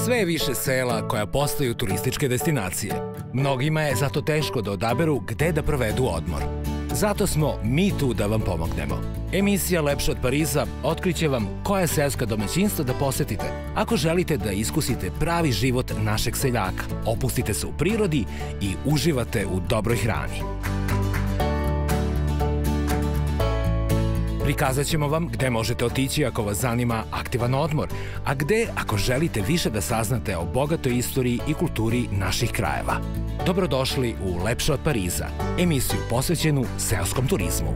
Sve je više sela koja postaju turističke destinacije. Mnogima je zato teško da odaberu gde da provedu odmor. Zato smo mi tu da vam pomognemo. Emisija Lepše od Pariza otkriće vam koja seoska domaćinstva da posetite ako želite da iskusite pravi život našeg seljaka, opustite se u prirodi i uživate u dobroj hrani. Prikazat ćemo vam gde možete otići ako vas zanima aktivan odmor, a gde ako želite više da saznate o bogatoj istoriji i kulturi naših krajeva. Dobrodošli u Lepše od Pariza, emisiju posvećenu seoskom turizmu.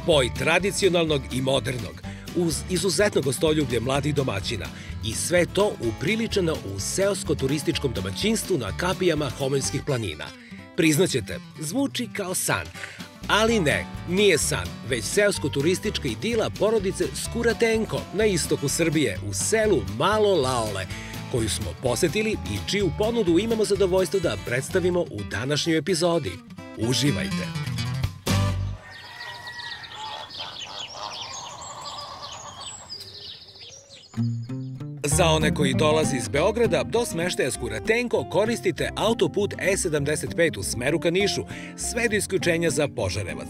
Spoj tradicionalnog i modernog, uz izuzetno gostoljublje mladih domaćina i sve to upriličeno u seosko-turističkom domaćinstvu na kapijama Homoljskih planina. Priznaćete, zvuči kao san, ali ne, nije san, već seosko-turistička idila porodice Skuratenko na istoku Srbije, u selu Malo Laole, koju smo posetili i čiju ponudu imamo zadovoljstvo da predstavimo u današnjoj epizodi. Uživajte! Za one koji dolaze iz Beograda, do smeštaja Skuratenko koristite autoput E75 u smeru ka Nišu, sve do isključenja za Požarevac.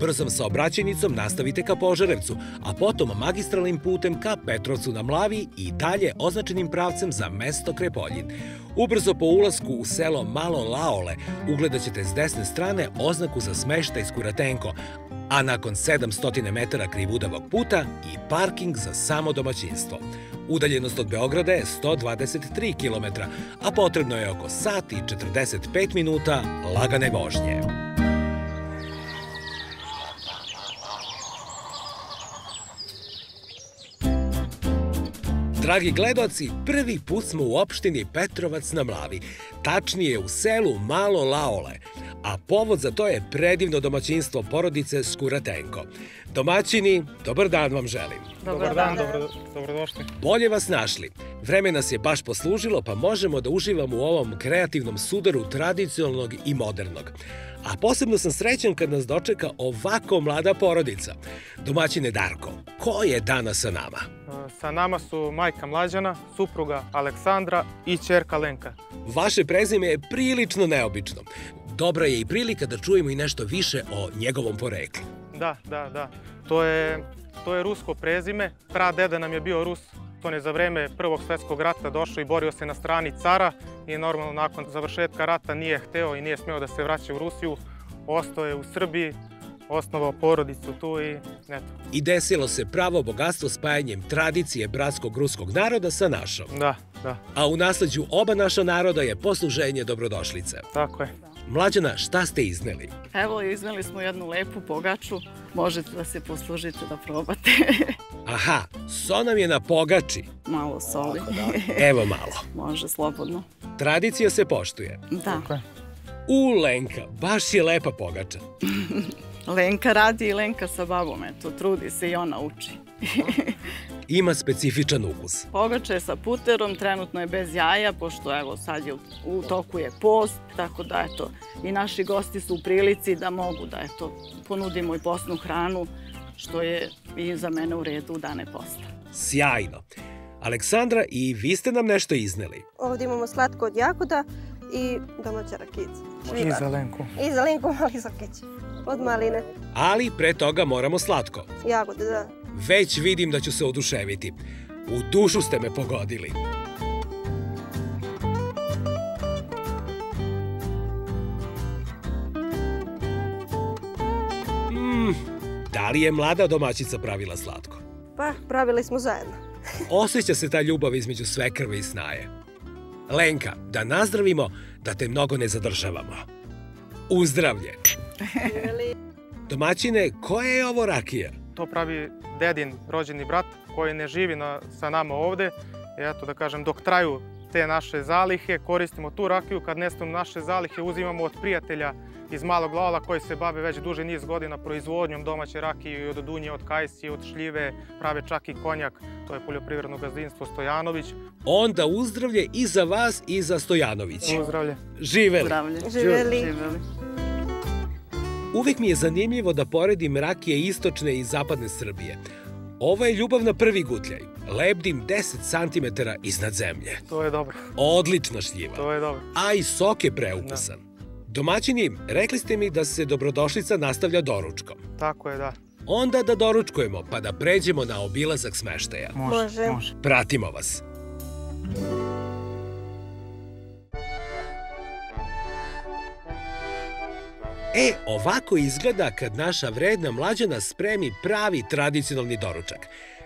Brzom saobraćajnicom nastavite ka Požarevcu, a potom magistralnim putem ka Petrovcu na Mlavi i dalje označenim pravcem za mesto Krepoljin. Ubrzo po ulasku u selo Malo Laole ugledat ćete s desne strane oznaku za smeštaj Skuratenko, a nakon 700 metara krivudavog puta i parking za samo domaćinstvo. Udaljenost od Beograda je 123 km, a potrebno je oko sat i 45 minuta lagane vožnje. Dragi gledaoci, prvi put smo u opštini Petrovac na Mlavi, tačnije u selu Malo Laole, a povod za to je predivno domaćinstvo porodice Skuratenko. Domaćini, dobar dan vam želim. Dobar dan, dobrodošli. Bolje vas našli. Vreme nas je baš poslužilo, pa možemo da uživamo u ovom kreativnom sudaru tradicionalnog i modernog. A posebno sam srećan kad nas dočeka ovako mlada porodica. Domaćine Darko, ko je danas sa nama? Sa nama su majka Mlađana, supruga Aleksandra i ćerka Lenka. Vaše prezime je prilično neobično. Dobra je i prilika da čujemo i nešto više o njegovom poreklu. Da. To je rusko prezime. Pradeda nam je bio Rus. On je za vreme Prvog svjetskog rata došao i borio se na strani cara i normalno nakon završetka rata nije hteo i nije smeo da se vraća u Rusiju. Ostao je u Srbiji, osnovao porodicu tu i eto. I desilo se pravo bogatstvo spajanjem tradicije bratskog ruskog naroda sa našom. Da. A u nasleđu oba naša naroda je posluženje dobrodošlice. Tako je. Mlađana, šta ste izneli? Evo, izneli smo jednu lepu pogaču. Možete da se poslužite da probate. Aha, so nam je na pogači. Malo soli. Evo malo. Može, slobodno. Tradicija se poštuje. Da. Lenka, baš je lepa pogača. Lenka radi i Lenka sa babom, eto, trudi se i ona uči. Ima specifičan ukus. Pogača je sa puterom, trenutno je bez jaja, pošto evo sad je u toku je post, tako da eto, i naši gosti su u prilici da mogu da eto, ponudimo i postnu hranu, što je i za mene u redu u dane posta. Sjajno. Aleksandra, i vi ste nam nešto izneli. Ovdje imamo slatko od jagoda i domaća rakica. I za Lenku. I za Lenku mali sokić od maline. Ali pre toga moramo slatko. Jagode, da. Već vidim da ću se oduševiti. U dušu ste me pogodili. Da li je mlada domaćica pravila slatko? Pa, pravili smo zajedno. Osjeća se ta ljubav između svekrve i snaje. Lenka, da nazdravimo, da te mnogo ne zadržavamo. Uzdravlje! Domaćine, koja je ovo rakija? To pravi dedin rođeni brat koji ne živi sa nama ovde. I eto da kažem, dok traju te naše zalihe, koristimo tu rakiju. Kad nestanu naše zalihe, uzimamo od prijatelja iz Malog Laola koji se bave već duži niz godina proizvodnjom domaće rakije od dunje, od kajsije, od šljive, prave čak i konjak. To je poljoprivredno gazdinstvo Stojanović. Onda uzdravlje i za vas i za Stojanović. Uzdravlje. Živeli! Živeli. Uvijek mi je zanimljivo da poredim rakije istočne i zapadne Srbije. Ovo je ljubav na prvi gutljaj. Lebdim 10 cm iznad zemlje. To je dobro. Odlična šljiva. To je dobro. A i sok je preukusan. Domaćini, rekli ste mi da se dobrodošlica nastavlja doručkom. Tako je, da. Onda da doručkujemo, pa da pređemo na obilazak smeštaja. Može. Pratimo vas. Ovako izgleda kad naša vredna Mlađana spremi pravi tradicionalni doručak.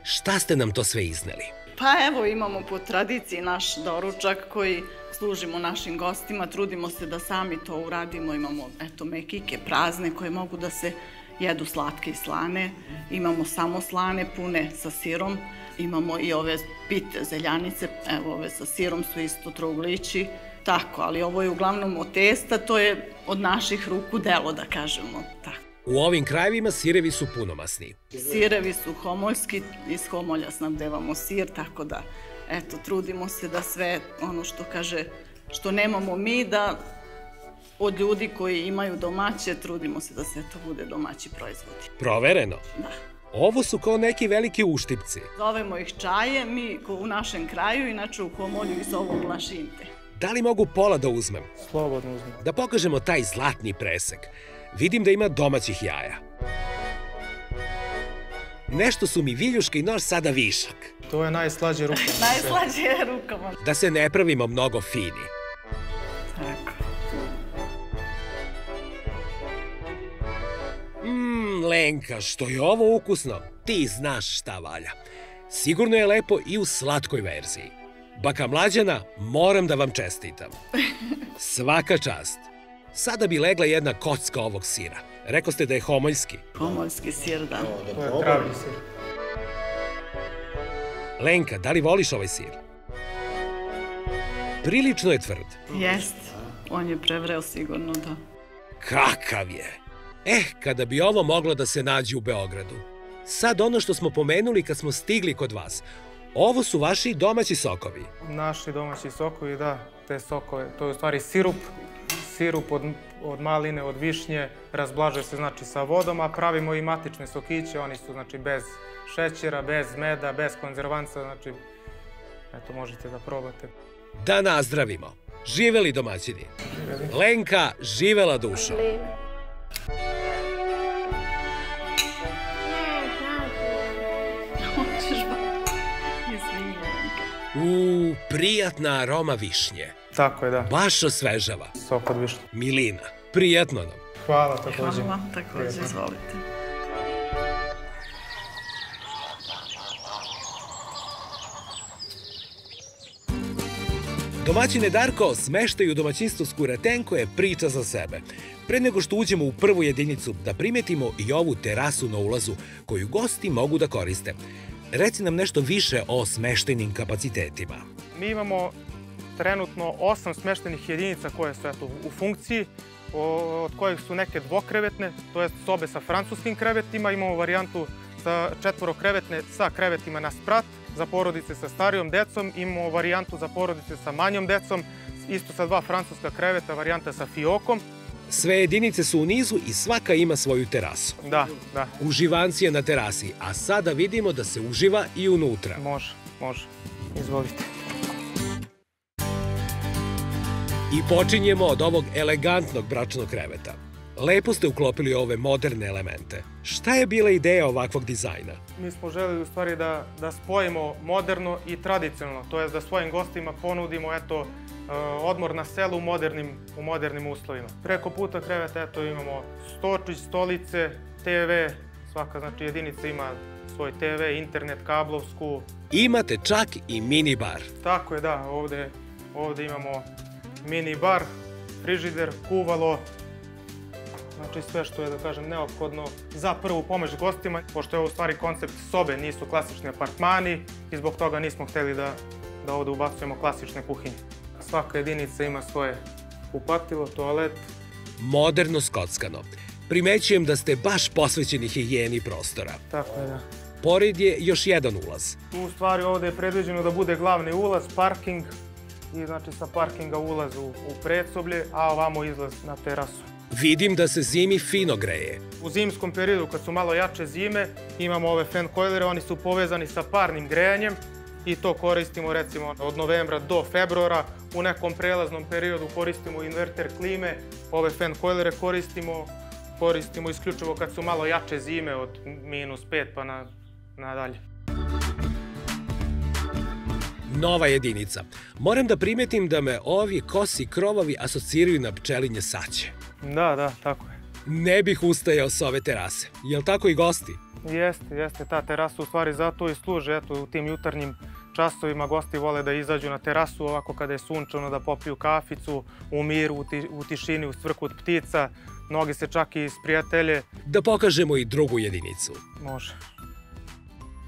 Šta ste nam to sve izneli? Pa evo imamo po tradiciji naš doručak koji služimo našim gostima. Trudimo se da sami to uradimo. Imamo mekike prazne koje mogu da se jedu slatke i slane. Imamo samo slane pune sa sirom. Imamo i ove pite zeljanice. Evo ove sa sirom su isto trouglići. Tako, ali ovo je uglavnom od testa, to je od naših ruku delo, da kažemo tako. U ovim krajevima sirevi su punomasni. Sirevi su homoljski, iz homolja snabdevamo sir, tako da, eto, trudimo se da sve ono što kaže, što nemamo mi, da od ljudi koji imaju domaće, trudimo se da sve to bude domaći proizvodi. Provereno? Da. Ovo su kao neki veliki uštipci. Zovemo ih čaje, mi u našem kraju, inače u homolju iz ovog lašinte. Da li mogu pola da uzmem? Slobodno uzmem. Da pokažemo taj zlatni presek. Vidim da ima domaćih jaja. Nešto su mi viljuška i nož sada višak. To je najslađe rukama. Najslađe je rukama. Da se ne pravimo mnogo fini. Tako. Lenka, što je ovo ukusno, ti znaš šta valja. Sigurno je lepo i u slatkoj verziji. Baka Mlađana, moram da vam čestitam. Svaka čast. Sada bi legla jedna kocka ovog sira. Rekao ste da je homoljski. Homoljski sir, da. To je travni sir. Lenka, da li voliš ovaj sir? Prilično je tvrd. Jest. On je prevreo sigurno, da. Kakav je! Kada bi ovo moglo da se nađe u Beogradu. Sad ono što smo pomenuli kad smo stigli kod vas. Ovo su vaši domaći sokovi. Naši domaći sokovi, da, te sokove. To je u stvari sirup od maline, od višnje, razblažuje se znači sa vodom, a pravimo i matične sokiće, oni su znači bez šećera, bez meda, bez konzervansa, znači eto možete da probate. Da nazdravimo. Živeli domaćini. Lenka, živela dušo. Prijatna aroma višnje. Tako je, da. Baš osvežava. Sok od višnje. Milina, prijatno nam. Hvala takođe. Hvala vam takođe, izvolite. Domaćine Darko, smeštaj u domaćinstvu Skuratenko je priča za sebe. Pre nego što uđemo u prvu jedinicu, da primetimo i ovu terasu na ulazu koju gosti mogu da koriste. Reci nam nešto više o smeštajnim kapacitetima. Mi imamo trenutno 8 smeštajnih jedinica koje su u funkciji, od kojih su neke dvokrevetne, to je sobe sa francuskim krevetima. Imamo varijantu sa 4-krevetne sa krevetima na sprat, za porodice sa starijom decom. Imamo varijantu za porodice sa manjom decom, isto sa 2 francuska kreveta, varijanta sa fiokom. Sve jedinice su u nizu i svaka ima svoju terasu. Da, da. Uživanci je na terasi, a sada vidimo da se uživa i unutra. Može. Izvolite. I počinjemo od ovog elegantnog bračnog kreveta. Lepo ste uklopili ove moderne elemente. Šta je bila ideja ovakvog dizajna? Mi smo želeli u stvari da spojimo moderno i tradicionalno, to je da svojim gostima ponudimo odmor na selu u modernim uslovima. Preko puta kreveta imamo stočić, stolice, TV, svaka jedinica ima svoj TV, internet, kablovsku. Imate čak i mini bar. Tako je, da, ovde imamo mini bar, frižider, kuvalo, znači sve što je, da kažem, neophodno za prvu pomoć gostima, pošto je ovo u stvari koncept sobe, nisu klasični apartmani i zbog toga nismo hteli da ovde ubacujemo klasične kuhinje. Svaka jedinica ima svoje kupatilo, toalet. Moderno skockano. Primećujem da ste baš posvećeni higijeni prostora. Tako je, da. Pored je još jedan ulaz. U stvari ovde je predviđeno da bude glavni ulaz, parking i znači sa parkinga ulaz u predsoblje, a ovamo izlaz na terasu. Vidim da se zimi fino greje. U zimskom periodu, kad su malo jače zime, imamo ove fan coilere, oni su povezani sa parnim grejanjem i to koristimo recimo od novembra do februara. U nekom prelaznom periodu koristimo inverter klime, ove fan coilere koristimo isključivo kad su malo jače zime od -5 pa nadalje. Nova jedinica. Moram da primetim da me ovi kosi krovovi asociraju na pčelinje saće. Da, tako je. Ne bih ustajao s ove terase. Jel tako i gosti? Jeste. Ta terasa u stvari zato i služi. Eto, u tim jutarnjim časovima gosti vole da izađu na terasu ovako kada je sunčano, da popiju kaficu u miru, u tišini, u cvrkut ptica. Mnogi se čak i sprijatelje. Da pokažemo i drugu jedinicu. Može.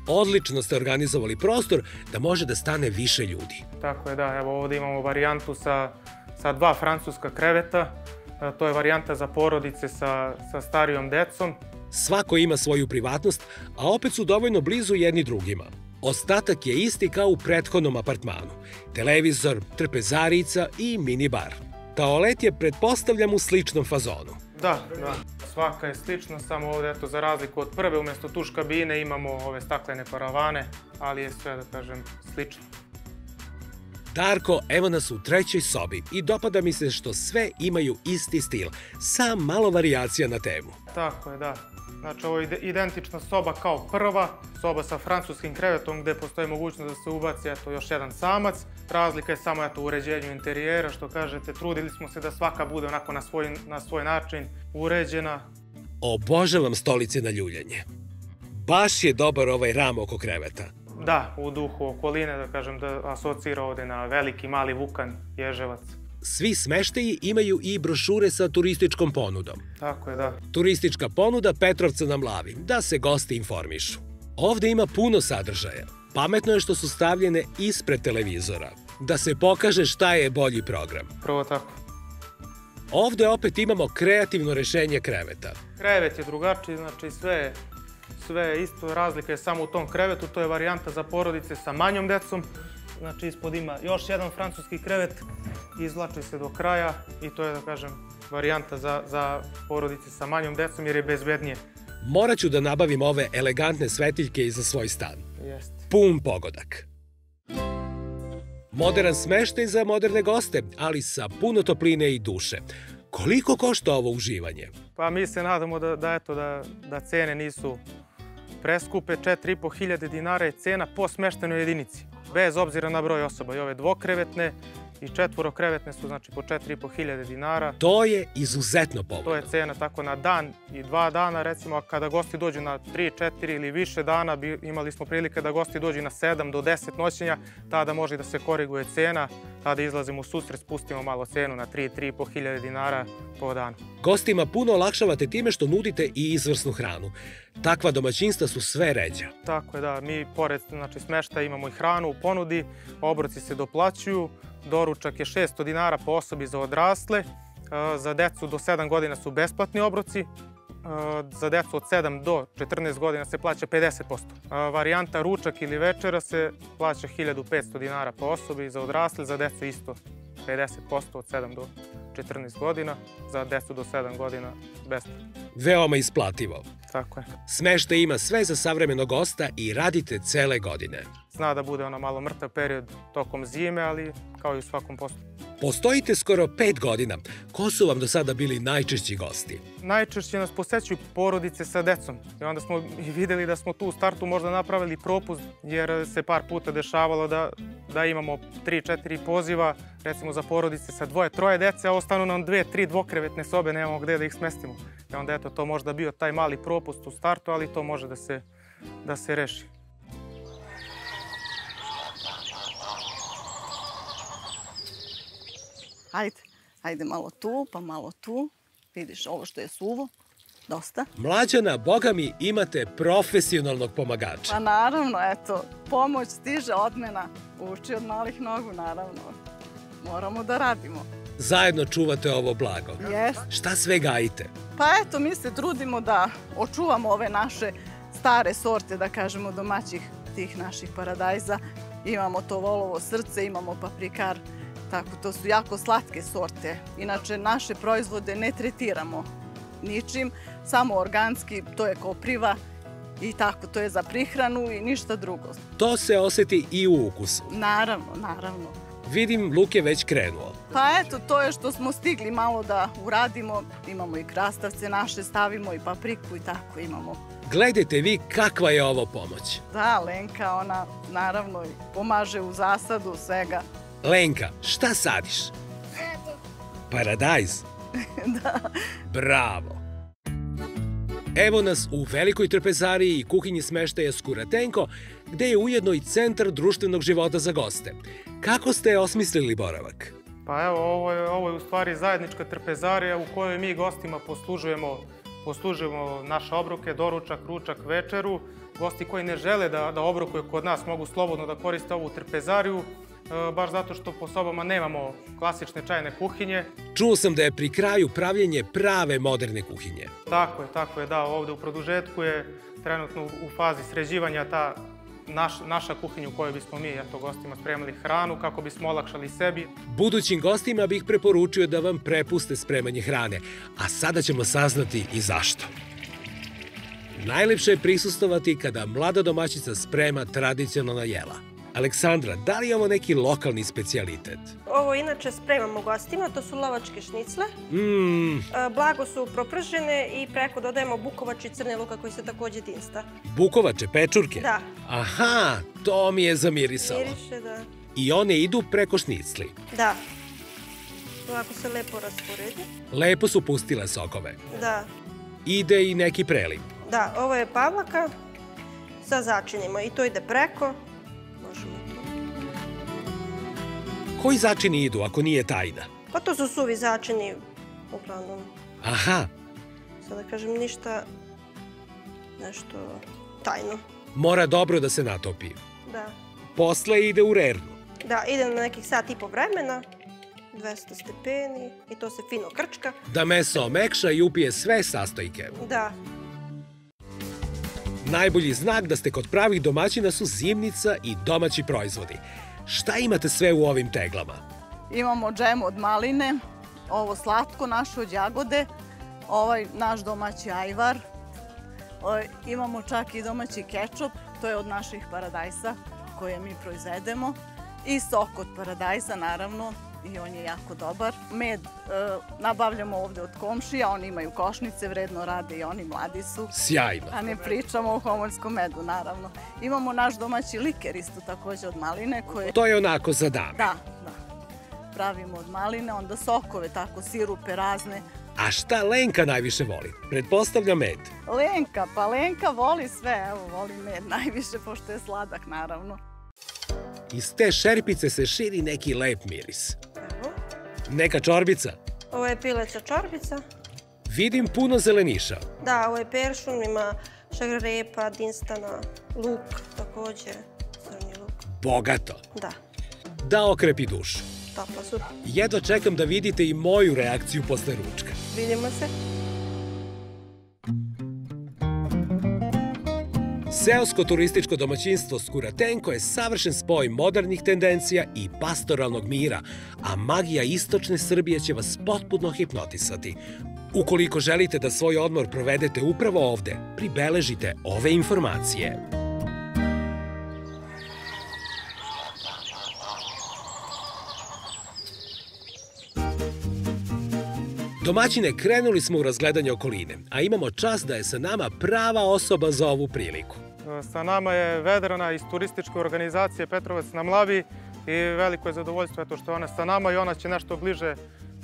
Odlično ste organizovali prostor da može da stane više ljudi. Tako je, da. Evo ovde imamo varijantu sa 2 francuska kreveta. To je varijanta za porodice sa starijom decom. Svako ima svoju privatnost, a opet su dovoljno blizu jedni drugima. Ostatak je isti kao u prethodnom apartmanu. Televizor, trpezarica i mini bar. Toalet je, pretpostavljam, u sličnom fazonu. Da. Svaka je slična, samo ovde, eto, za razliku od prve, umjesto tuš kabine imamo ove staklene paravane, ali je sve, da kažem, slično. Darko, evo nas u trećoj sobi i dopada mi se što sve imaju isti stil, sa malo varijacija na temu. Tako je, da. Znači, ovo je identična soba kao prva, soba sa francuskim krevetom gde postoji mogućnost da se ubaci još jedan samac. Razlika je samo u uređenju interijera, što kažete, trudili smo se da svaka bude onako na svoj način uređena. Obožavam stolice na ljuljanje. Baš je dobar ovaj ram oko kreveta. Da, u duhu okoline, da kažem, da asocira ovde na veliki, mali Vukan, Ježevac. Svi smeštaji imaju i brošure sa turističkom ponudom. Tako je, da. Turistička ponuda Petrovca na Mlavi, da se gosti informišu. Ovde ima puno sadržaja. Pametno je što su stavljene ispred televizora, da se pokaže šta je bolji program. Prvo tako. Ovde opet imamo kreativno rešenje kreveta. Krevet je drugačiji, znači sve je isto, razlika je samo u tom krevetu, to je varijanta za porodice sa manjom decom. Znači ispod ima još jedan francuski krevet, izvlači se do kraja i to je, da kažem, varijanta za porodice sa manjom decom jer je bezbednije. Morat ću da nabavim ove elegantne svetiljke i za svoj stan. Jeste. Pun pogodak. Modern smeštaj za moderne goste, ali sa puno topline i duše. Koliko košta ovo uživanje? Pa mi se nadamo da cene nisu preskupe. 4.500 dinara je cena po smeštenoj jedinici. Bez obzira na broj osoba. I ove dvokrevetne i četvorokrevetne su znači po 4.500 dinara. To je izuzetno povoljno. To je cena tako na dan i 2 dana. Recimo kada gosti dođu na 3, 4 ili više dana, imali smo prilike da gosti dođu na 7 do 10 noćenja, tada može da se koriguje cena, tada izlazimo u susret, spustimo malo cenu na 3.500 dinara po danu. Gostima puno olakšavate time što nudite i izvrsnu hranu. Takva domaćinstva su sve ređa. Tako je, da. Mi pored smeštaja imamo i hranu u ponudi, obroci se doplaćuju, doručak je 600 dinara po osobi za odrasle, za decu do 7 godina su besplatni obroci, za decu od 7 do 14 godina se plaća 50%. Varijanta ručak ili večera se plaća 1500 dinara po osobi, za odrasle, za decu isto 50% od 7 do 14 godina, za decu do 7 godina besplatno. Veoma isplativo. Tako je. Smeštaj ima sve za savremenog gosta i radite cele godine. Zna da bude malo mrtav period tokom zime, ali kao i u svakom poslu. Postojite skoro 5 godina. Ko su vam do sada bili najčešći gosti? Najčešće nas posećuju porodice sa decom. I onda smo videli da smo tu u startu možda napravili propust, jer se par puta dešavalo da imamo 3-4 poziva, recimo za porodice sa 2-3 dece, a ostanu nam 2-3 dvokrevetne sobe, nemamo gde da ih smestimo. I onda to možda bio taj mali propust u startu, ali to može da se reši. Ajde malo tu, pa malo tu. Vidiš ovo što je suvo, dosta. Mlađana, boga mi, imate profesionalnog pomagača. Pa naravno, eto, pomoć stiže od mena. Uči od malih nogu, naravno. Moramo da radimo. Zajedno čuvate ovo blago. Jest. Šta sve gajite? Pa eto, mi se trudimo da očuvamo ove naše stare sorte, da kažemo, domaćih tih naših paradajza. Imamo to volovo srce, imamo paprikar, tako to su jako slatke sorte. Inače, naše proizvode ne tretiramo ničim, samo organski, to je kopriva i tako, to je za prihranu i ništa drugo. To se oseti i u ukusu. Naravno. Vidim, luk je već krenuo. Pa eto, to je što smo stigli malo da uradimo. Imamo i krastavce naše, stavimo i papriku i tako imamo. Gledajte vi kakva je ovo pomoć. Da, Lenka, ona naravno pomaže u zasadu svega. Lenka, šta sadiš? Paradajz? Da. Bravo! Evo nas u velikoj trpezariji i kuhinji smeštaja Skuratenko, gde je ujedno i centar društvenog života za goste. Kako ste osmislili boravak? Pa evo, ovo je u stvari zajednička trpezarija u kojoj mi gostima poslužujemo naše obroke, doručak, ručak, večeru. Gosti koji ne žele da obrokuju kod nas mogu slobodno da koriste ovu trpezariju, baš zato što po sobama nemamo klasične čajne kuhinje. Čuo sam da je pri kraju pravljenje prave moderne kuhinje. Tako je, da. Ovde u produžetku je trenutno u fazi sređivanja ta naša kuhinja u kojoj bismo mi gostima spremali hranu kako bismo olakšali sebi. Budućim gostima bih preporučio da vam prepuste spremanje hrane, a sada ćemo saznati i zašto. Najlepše je prisustovati kada mlada domaćica sprema tradicionalna jela. Aleksandra, da li je ovo neki lokalni specijalitet? Ovo inače spremamo gostima, to su lovačke šnicle. Blago su propržene i preko dodajemo bukovač i crni luka koji se takođe dinsta. Bukovače, pečurke? Da. Aha, to mi je zamirisalo. Miriše, da. I one idu preko šnicli? Da. Ovako se lepo rasporedi. Lepo su pustile sokove? Da. Ide i neki preliv? Da, ovo je pavlaka sa začinima i to ide preko. Koji začini idu ako nije tajna? Pa to su suvi začini, uglavnom. Aha. Sad da kažem ništa, nešto tajno. Mora dobro da se natopi. Da. Posle ide u rernu. Da, ide na nekih sat i po vremena, 200 stepeni i to se fino krčka. Da meso omekša i upije sve sastojke. Da. Najbolji znak da ste kod pravih domaćina su zimnica i domaći proizvodi. Šta imate sve u ovim teglama? Imamo džem od maline, ovo slatko naše od jagode, ovaj naš domaći ajvar. Imamo čak i domaći kečup, to je od naših paradajsa koje mi proizvedemo. I sok od paradajsa, naravno, i on je jako dobar. Med nabavljamo ovde od komšija, oni imaju košnice, vredno rade i oni mladi su. Sjajno. A ne pričamo o homoljskom medu, naravno. Imamo naš domaći liker isto takođe od maline koje... To je onako za dame. Da. Pravimo od maline, onda sokove, tako sirupe razne. A šta Lenka najviše voli? Pretpostavlja med. Lenka voli sve, evo, voli med najviše, pošto je sladak, naravno. Iz te šerpice se širi neki lep miris. Evo. Neka čorbica? Ovo je pileća čorbica. Vidim puno zeleniša. Da, ovo je peršun, ima šegrarepa, dinstana, luk takođe, crni luk. Bogato. Da. Da okrepi dušu. Topla su. Jedva čekam da vidite i moju reakciju posle ručka. Vidimo se. Seosko-turističko domaćinstvo Skuratenko je savršen spoj modernih tendencija i pastoralnog mira, a magija istočne Srbije će vas potpuno hipnotisati. Ukoliko želite da svoj odmor provedete upravo ovde, pribeležite ove informacije. Domaćine, krenuli smo u razgledanje okoline, a imamo čast da je sa nama prava osoba za ovu priliku. Sa nama je Vedrana iz turističke organizacije Petrovac na Mlavi i veliko je zadovoljstvo što je ona sa nama i ona će nešto bliže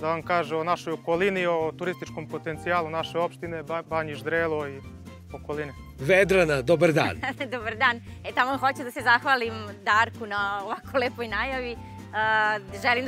da vam kaže o našoj okolini, o turističkom potencijalu naše opštine, Banji Ždrelo i okoline. Vedrana, dobar dan. Dobar dan. Tamo hoću da se zahvalim Darku na ovako lepoj najavi. Želim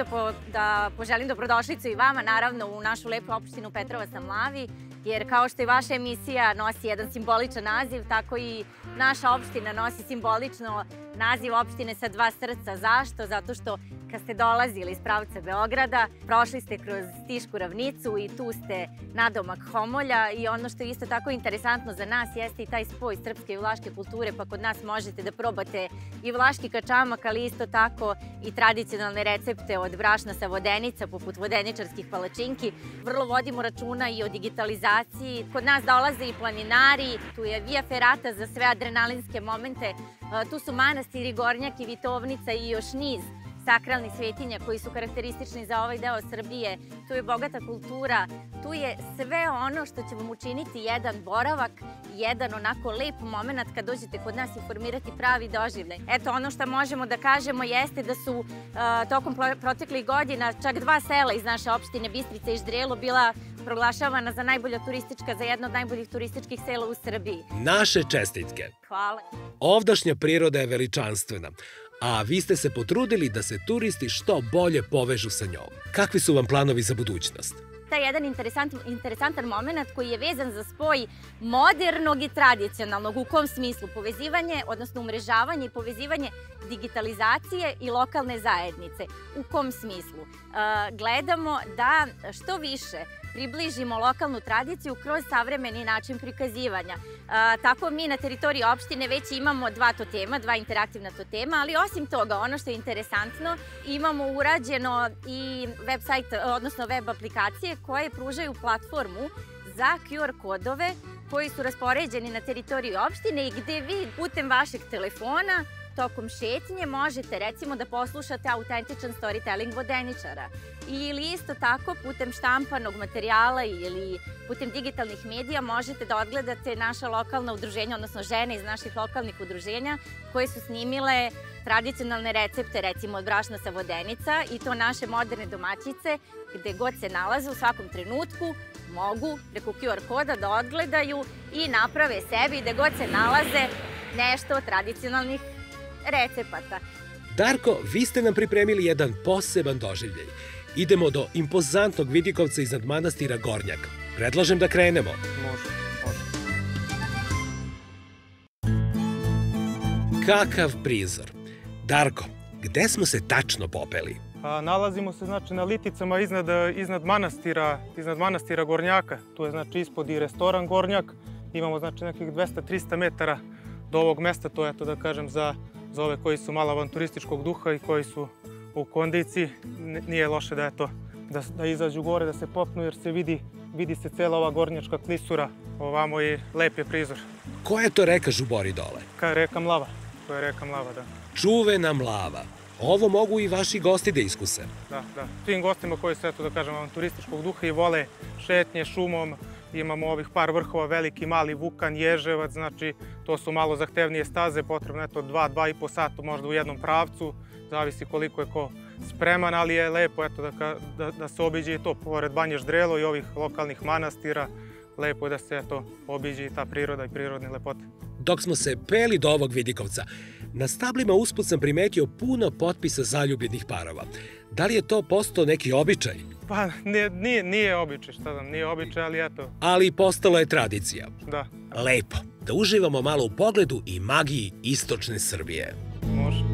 da poželim dobrodošlicu i vama, naravno, u našu lepu opštinu Petrovac na Mlavi, jer kao što i vaša emisija nosi jedan simboličan naziv, tako i naša opština nosi simbolično naziv opštine sa dva srca. Zašto? Zato što kad ste dolazili iz pravca Beograda, prošli ste kroz Stišku ravnicu i tu ste nadomak Homolja i ono što je isto tako interesantno za nas jeste i taj spoj srpske i vlaške kulture, pa kod nas možete da probate i vlaški kačamak, ali isto tako i tradicionalne recepte od brašna sa vodenica, poput vodeničarskih palačinki. Vrlo vodimo računa i o digitalizaciji. Kod nas dolaze i planinari, tu je via ferata za sve adrenalinske momente, tu su manastiri Gornjak i Vitovnica i još niz sakralnih svetinja koji su karakteristični za ovaj deo Srbije. Tu je bogata kultura, tu je sve ono što će vam učiniti jedan boravak, jedan onako lep moment kad dođete kod nas i formirati pravi doživljaj. Eto, ono što možemo da kažemo jeste da su tokom proteklih godina čak dva sela iz naše opštine, Bistrica i Ždrelo, bila proglašavana za za jedno od najboljih turističkih sela u Srbiji. Naše čestitke. Hvala. Ovdašnja priroda je veličanstvena, a vi ste se potrudili da se turisti što bolje povežu sa njom. Kakvi su vam planovi za budućnost? Taj jedan interesantan moment koji je vezan za spoj modernog i tradicionalnog. U kom smislu? Povezivanje, odnosno umrežavanje i povezivanje digitalizacije i lokalne zajednice. U kom smislu? Gledamo da što više približimo lokalnu tradiciju kroz savremeni način prikazivanja. Tako mi na teritoriji opštine već imamo dva interaktivna totema, ali osim toga, ono što je interesantno, imamo urađeno i web aplikacije koje pružaju platformu za QR kodove koji su raspoređeni na teritoriji opštine i gde vi putem vašeg telefona tokom šetnje možete recimo da poslušate autentičan storytelling vodeničara ili isto tako putem štampanog materijala ili putem digitalnih medija možete da odgledate naša lokalna udruženja, odnosno žene iz naših lokalnih udruženja koje su snimile tradicionalne recepte recimo od brašna sa vodenica i to naše moderne domaćice gde god se nalaze u svakom trenutku mogu preko QR koda da odgledaju i naprave sebi gde god se nalaze nešto od tradicionalnih recepata. Darko, vi ste nam pripremili jedan poseban doživljaj. Idemo do impozantnog vidikovca iznad manastira Gornjak. Predlažem da krenemo. Može. Kakav prizor. Darko, gde smo se tačno popeli? Nalazimo se na Liticama iznad manastira Gornjaka. Tu je ispod i restoran Gornjak. Imamo nekih 200-300 metara do ovog mesta. To je, da kažem, za ove koji su malo avanturističkog duha i koji su u kondiciji. Nije loše da izađu gore, da se popnu jer se vidi se cela ova gornjačka klisura. Ovamo i lep je prizor. Koja je to reka žubori dole? Reka Mlava. To je reka Mlava, da. Čuvena Mlava. Ovo mogu i vaši gosti da iskuse. Da. Svim gostima koji su, da kažem, avanturističkog duha i vole šetnje šumom. Imamo ovih par vrhova, Veliki, Mali, Vukan, Ježevac, to su malo zahtevnije staze, potrebno je to 2-2,5 sata možda u jednom pravcu, zavisi koliko je ko spreman, ali je lepo da se obiđe i to pored Banje Ždrelo i ovih lokalnih manastira, lepo je da se obiđe i ta priroda i prirodne lepote. Dok smo se peli do ovog vidikovca, na stablima usput sam primetio puno potpisa zaljubljenih parova. Da li je to postao neki običaj? Pa nije običaj, nije običaj, ali eto. Ali postalo je tradicija. Da. Lepo, da uživamo malo u pogledu i magiji istočne Srbije. Može.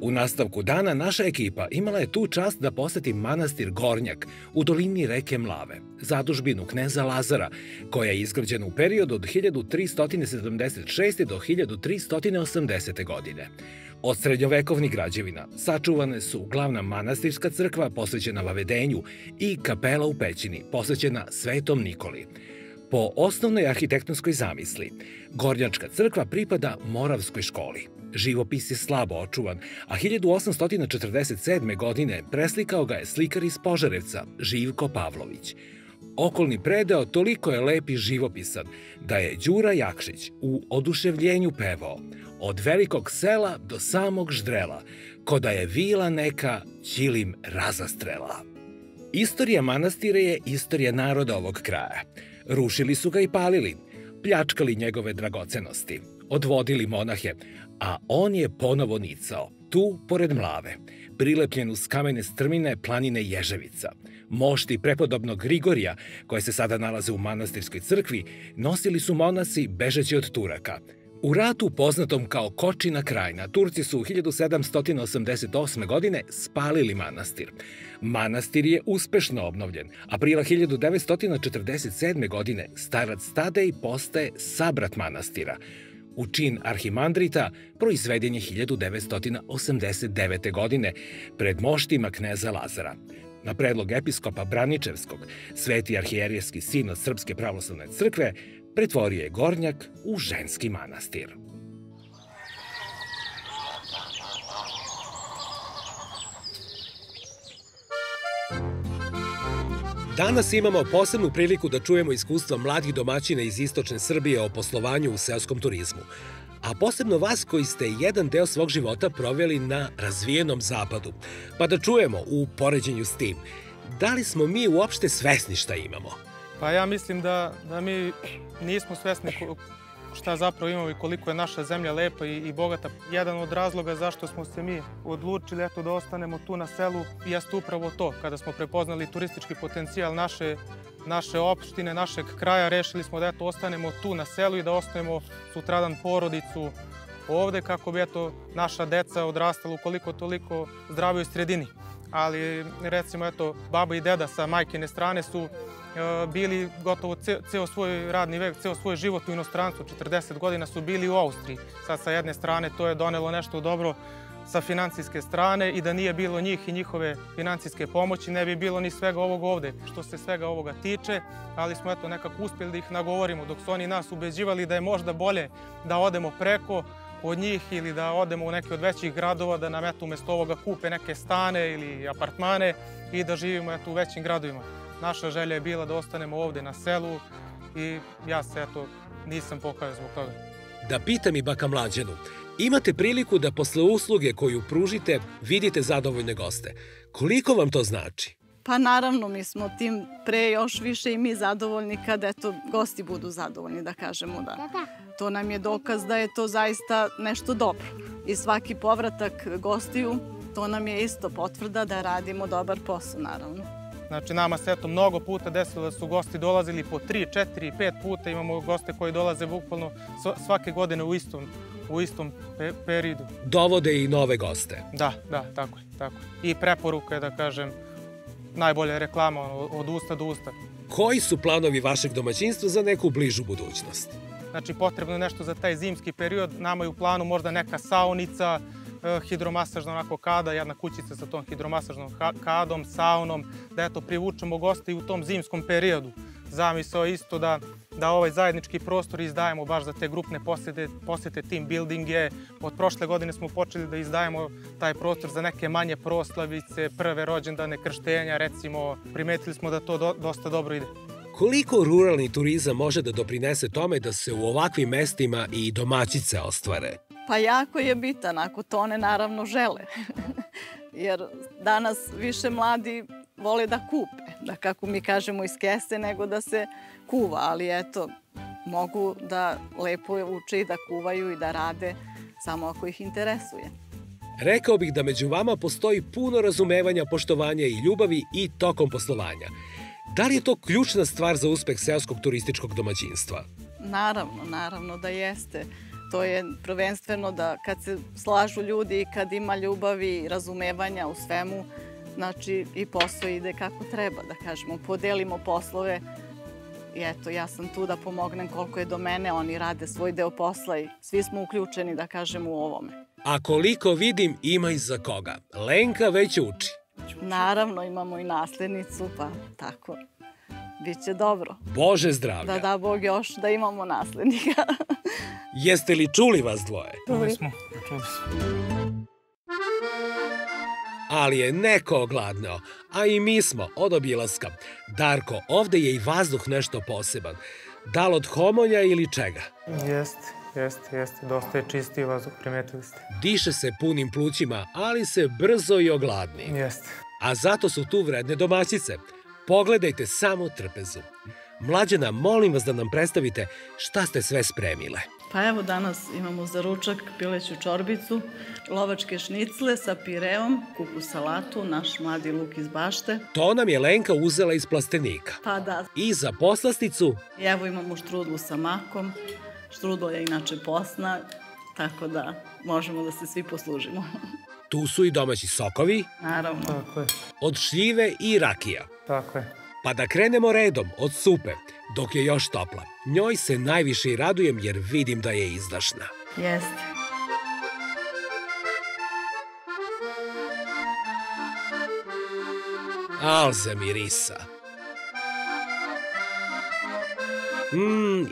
U nastavku dana naša ekipa imala je tu čast da poseti manastir Gornjak u dolini reke Mlave, zadužbinu kneza Lazara, koja je izgrađena u periodu od 1376. do 1380. godine. Od srednjovekovnih građevina sačuvane su glavna manastirska crkva posvećena Vavedenju i kapela u pećini posvećena Svetom Nikoli. Po osnovnoj arhitektonskoj zamisli, Gornjačka crkva pripada Moravskoj školi. Živopis je slabo očuvan, a 1847. godine preslikao ga je slikar iz Požarevca, Živko Pavlović. Okolni predeo toliko je lep i živopisan da je Đura Jakšić u oduševljenju pevao od velikog sela do samog Ždrela, ko da je vila neka ćilim razastrela. Istorija manastira je istorija naroda ovog kraja. Rušili su ga i palili, pljačkali njegove dragocenosti, odvodili monahe, a on je ponovo nicao, tu pored Mlave, prilepljen uz kamene strmine planine Ježevica. Mošti prepodobnog Grigorija, koje se sada nalaze u manastirskoj crkvi, nosili su monasi bežeći od Turaka. U ratu poznatom kao Kočina krajina, Turci su 1788. godine spalili manastir. Manastir je uspešno obnovljen. Aprila 1947. godine starac Tadej postaje sabrat manastira. U čin arhimandrita proizveden je 1989. godine pred moštima kneza Lazara. Na predlog episkopa Braničevskog, Sveti arhijerijski sinod Srpske pravoslavne crkve pretvorio je Gornjak u ženski manastir. Danas imamo posebnu priliku da čujemo iskustva mladih domaćina iz istočne Srbije o poslovanju u seoskom turizmu. A posebno vas koji ste jedan deo svog života proveli na razvijenom zapadu. Pa da čujemo u poređenju s tim, da li smo mi uopšte svesni šta imamo? Pa ja mislim da mi nismo svesni šta zapravo imamo i koliko je naša zemlja lepa i bogata. Jedan od razloga zašto smo se mi odlučili da ostanemo tu na selu jeste upravo to. Kada smo prepoznali turistički potencijal naše opštine, našeg kraja, rešili smo da ostanemo tu na selu i da ostavimo sutradan porodicu ovde kako bi naša deca odrastala u koliko toliko zdravoj sredini. Ali recimo baba i deda sa majkine strane su bili gotovo ceo svoj radni vek, ceo svoj život u inostranstvu, 40 godina su bili u Austriji. Sad sa jedne strane to je donelo nešto dobro sa financijske strane i da nije bilo njih i njihove financijske pomoći ne bi bilo ni svega ovog ovde što se svega ovoga tiče, ali smo nekako uspjeli da ih nagovorimo dok su oni nas ubeđivali da je možda bolje da odemo preko od njih ili da odemo u neke od većih gradova, da nam umesto ovoga kupe neke stane ili apartmane i da živimo u većim gradovima. Naša želja je bila da ostanemo ovde na selu i ja se nisam pokajao zbog toga. Da pitam i baka Mlađanu, imate priliku da posle usluge koju pružite vidite zadovoljne goste. Koliko vam to znači? Pa naravno, mi smo tim pre još više i mi zadovoljni kada gosti budu zadovoljni, da kažemo da. To nam je dokaz da je to zaista nešto dobro. I svaki povratak gostiju, to nam je isto potvrda da radimo dobar posao, naravno. Znači, nama se mnogo puta desilo da su gosti dolazili po 3, 4, 5 puta. Imamo goste koji dolaze bukvalno svake godine u istom periodu. Dovode i nove goste. Da, tako je. I preporuka je, da kažem, najbolja reklama od usta do usta. Koji su planovi vašeg domaćinstva za neku bližu budućnost? Znači, potrebno je nešto za taj zimski period. Nama je u planu možda neka saunica, hidromasažna kada, jedna kućica sa tom hidromasažnom kadom, saunom, da privučemo goste i u tom zimskom periodu. Zamisao je isto da ovaj zajednički prostor izdajemo baš za te grupne posete, team buildinge. Od prošle godine smo počeli da izdajemo taj prostor za neke manje proslavice, prve rođendane, krštenja, recimo. Primetili smo da to dosta dobro ide. Koliko ruralni turizam može da doprinese tome da se u ovakvim mestima i domaćice ostvare? Pa jako je bitan, ako to one naravno žele. Jer danas više mladi vole da kupe, da kako mi kažemo iz kese, nego da se kuva. Ali mogu da lepo uče i da kuvaju i da rade, samo ako ih interesuje. Rekao bih da među vama postoji puno razumevanja, poštovanja i ljubavi i tokom poslovanja. Da li je to ključna stvar za uspeh seoskog turističkog domaćinstva? Naravno da jeste. To je prvenstveno da kad se slažu ljudi i kad ima ljubavi i razumevanja u svemu, znači i posao ide kako treba, da kažemo. Podelimo poslove i ja sam tu da pomognem koliko je do mene, oni rade svoj deo posla i svi smo uključeni, da kažemo, u ovome. A koliko vidim, ima i za koga. Lenka već uči. Naravno, imamo i naslednicu, pa tako. Biće dobro. Bože zdravlja. Da Bog još da imamo naslednika. Jeste li čuli vas dvoje? Čuli smo. Ali je neko ogladneo, a i mi smo od obilaska. Darko, ovde je i vazduh nešto poseban. Da li od homolja ili čega? Jeste. Dosta je čistiji vazduh, primetili ste. Diše se punim plućima, ali se brzo i ogladni. Jeste. A zato su tu vredne domaćice. Pogledajte samo trpezu. Mlađana, molim vas da nam predstavite šta ste sve spremile. Pa evo danas imamo za ručak pileću čorbicu, lovačke šnicle sa pireom, kupus salatu, naš mladi luk iz bašte. To nam je Lenka uzela iz plastenika. Pa da. I za poslasticu... I evo imamo štrudlu sa makom. Štrudla je inače posna, tako da možemo da se svi poslužimo. Tu su i domaći sokovi. Naravno. Tako je. Od šljive i rakija. Tako je. Pa da krenemo redom od supe, dok je još topla. Njoj se najviše i radujem jer vidim da je izdašna. Jeste. Alza mirisa.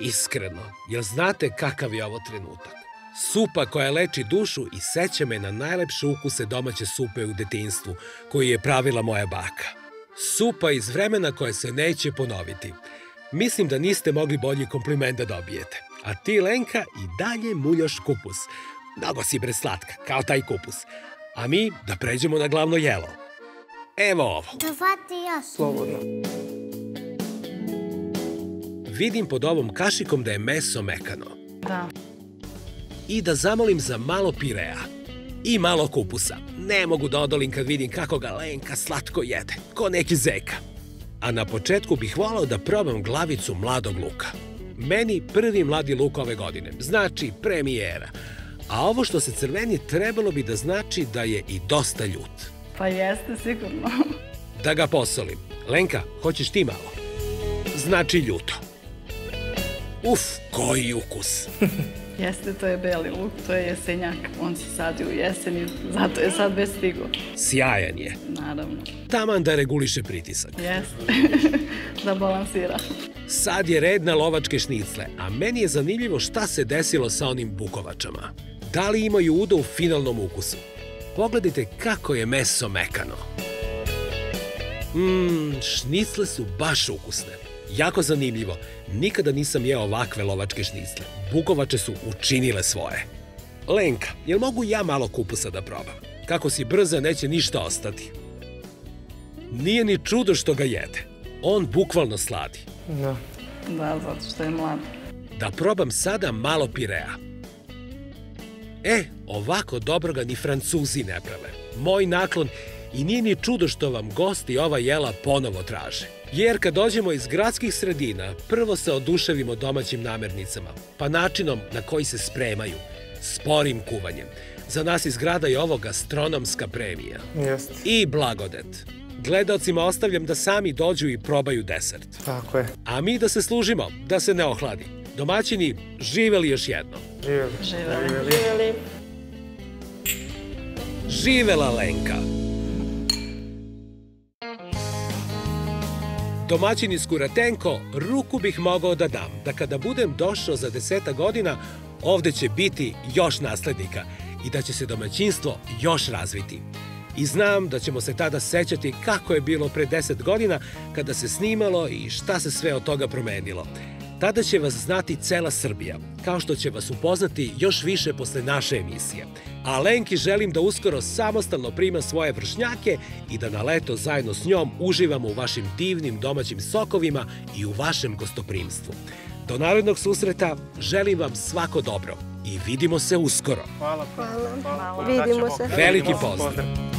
Iskreno, jel znate kakav je ovo trenutak? Supa koja leči dušu i seća me na najlepše ukuse domaće supe u detinjstvu, koju je pravila moja baka. Supa iz vremena koje se neće ponoviti. Mislim da niste mogli bolji kompliment da dobijete. A ti, Lenka, i dalje muljaš kupus. Mnogo si preslatka, kao taj kupus. A mi da pređemo na glavno jelo. Evo ovo. Da vati ja. Slobodno. Vidim pod ovom kašikom da je meso mekano. Da. I da zamolim za malo pirea. I malo kupusa. Ne mogu da odolim kad vidim kako ga Lenka slatko jede, ko neki zeka. A na početku bih volao da probam glavicu mladog luka. Meni prvi mladi luk ove godine, znači premijera. A ovo što se crveni trebalo bi da znači da je i dosta ljut. Pa jeste, sigurno. Da ga posolim. Lenka, hoćeš ti malo? Znači ljuto. Uf, koji ukus. Jeste, to je beli luk, to je jesenjak. On se sadi u jeseni, zato je sad već stigo. Sjajan je. Naravno. Taman da reguliše pritisak. Jeste, da balansira. Sad je red na lovačke šnicle, a meni je zanimljivo šta se desilo sa onim bukovačama. Da li imaju udo u finalnom ukusu? Pogledajte kako je meso mekano. Šnicle su baš ukusne. Jako zanimljivo. Nikada nisam jeo ovakve lovačke šnicle. Bukovače su učinile svoje. Lenka, jel mogu ja malo kupusa da probam? Kako si brza, neće ništa ostati. Nije ni čudo što ga jede. On bukvalno sladi. Da. Da, zato što je mlad. Da probam sada malo pirea. Ovako dobro ga ni Francuzi ne prave. Moj naklon i nije ni čudo što vam gosti ova jela ponovo traže. Jer kad dođemo iz gradskih sredina, prvo se oduševimo domaćim namirnicama, pa načinom na koji se spremaju, sporim kuvanjem. Za nas iz grada je ovo gastronomska premija. Jeste. I blagodet. Gledaocima ostavljam da sami dođu i probaju desert. Tako je. A mi da se služimo, da se ne ohladi. Domaćini, živeli još jednom. Živeli. Živeli. Živjeli. Živela Lenka! Domaćini Skuratenko, ruku bih mogao da dam, da kada budem došao za 10 godina, ovde će biti još naslednika i da će se domaćinstvo još razviti. I znam da ćemo se tada sećati kako je bilo pre 10 godina kada se snimalo i šta se sve od toga promenilo. Tada će vas znati cela Srbija, kao što će vas upoznati još više posle naše emisije. A Lenki želim da uskoro samostalno prima svoje vršnjake i da na leto zajedno s njom uživamo u vašim divnim domaćim sokovima i u vašem gostoprimstvu. Do narednog susreta želim vam svako dobro i vidimo se uskoro. Hvala. Vidimo se. Veliki pozdrav!